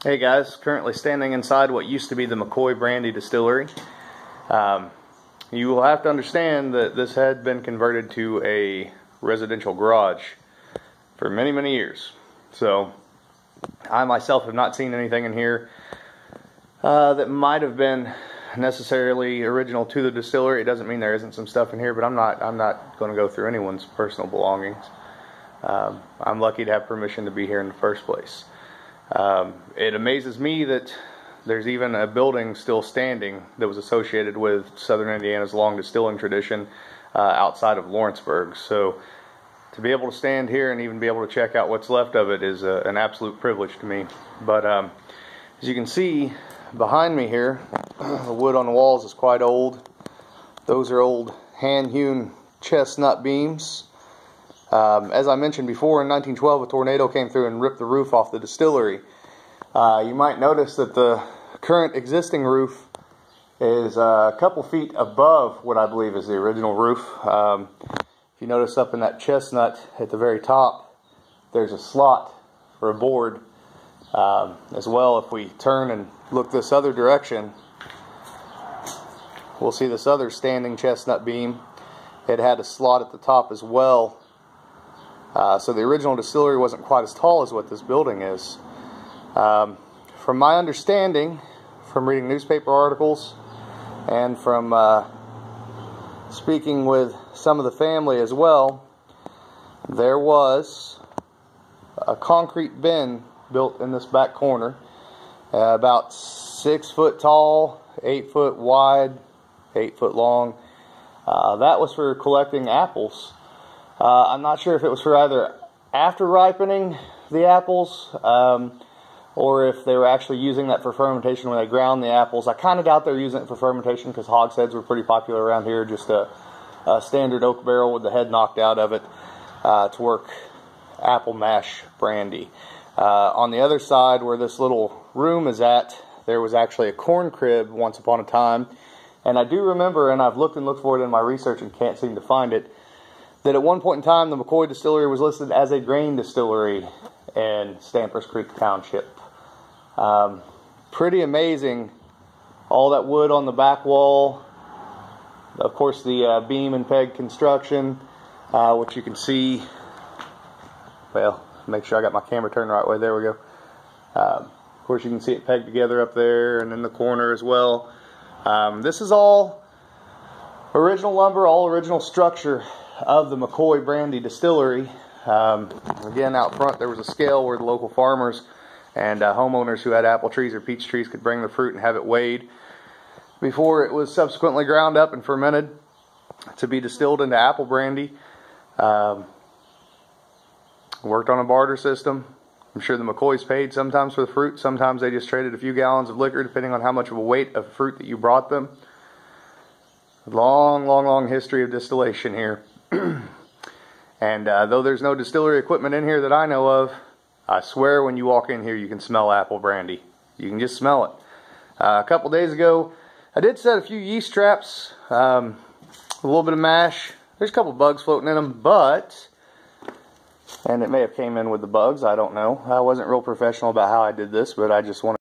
Hey guys, currently standing inside what used to be the McCoy Brandy Distillery. You will have to understand that this had been converted to a residential garage for many, many years. So I myself have not seen anything in here that might have been necessarily original to the distillery. It doesn't mean there isn't some stuff in here, but I'm not going to go through anyone's personal belongings. I'm lucky to have permission to be here in the first place. It amazes me that there's even a building still standing that was associated with Southern Indiana's long distilling tradition outside of Lawrenceburg. So to be able to stand here and even be able to check out what's left of it is an absolute privilege to me. But as you can see behind me here, the wood on the walls is quite old. Those are old hand-hewn chestnut beams. As I mentioned before, in 1912 a tornado came through and ripped the roof off the distillery. You might notice that the current existing roof is a couple feet above what I believe is the original roof. If you notice up in that chestnut at the very top, there's a slot for a board. As well, if we turn and look this other direction, we'll see this other standing chestnut beam. It had a slot at the top as well. So the original distillery wasn't quite as tall as what this building is. From my understanding, from reading newspaper articles and from speaking with some of the family as well, there was a concrete bin built in this back corner, about 6 foot tall, 8 foot wide, 8 foot long. That was for collecting apples. I'm not sure if it was for either after ripening the apples or if they were actually using that for fermentation when they ground the apples. I kind of doubt they're using it for fermentation because hogsheads were pretty popular around here, just a standard oak barrel with the head knocked out of it to work apple mash brandy. On the other side where this little room is at, there was actually a corn crib once upon a time, and I do remember, and I've looked for it in my research and can't seem to find it, that at one point in time the McCoy Distillery was listed as a grain distillery in Stampers Creek Township. Pretty amazing, all that wood on the back wall, of course the beam and peg construction, which you can see, well, make sure I got my camera turned the right way, there we go. Of course you can see it pegged together up there and in the corner as well. This is all original lumber, all original structure of the McCoy Brandy Distillery. Again, out front there was a scale where the local farmers and homeowners who had apple trees or peach trees could bring the fruit and have it weighed before it was subsequently ground up and fermented to be distilled into apple brandy. Worked on a barter system. I'm sure the McCoys paid sometimes for the fruit, sometimes they just traded a few gallons of liquor depending on how much of a weight of fruit that you brought them. Long history of distillation here. And though there's no distillery equipment in here that I know of, I swear when you walk in here you can smell apple brandy. You can just smell it. A couple days ago I did set a few yeast traps, a little bit of mash. There's a couple bugs floating in them, and it may have came in with the bugs, I don't know. I wasn't real professional about how I did this, but I just wanted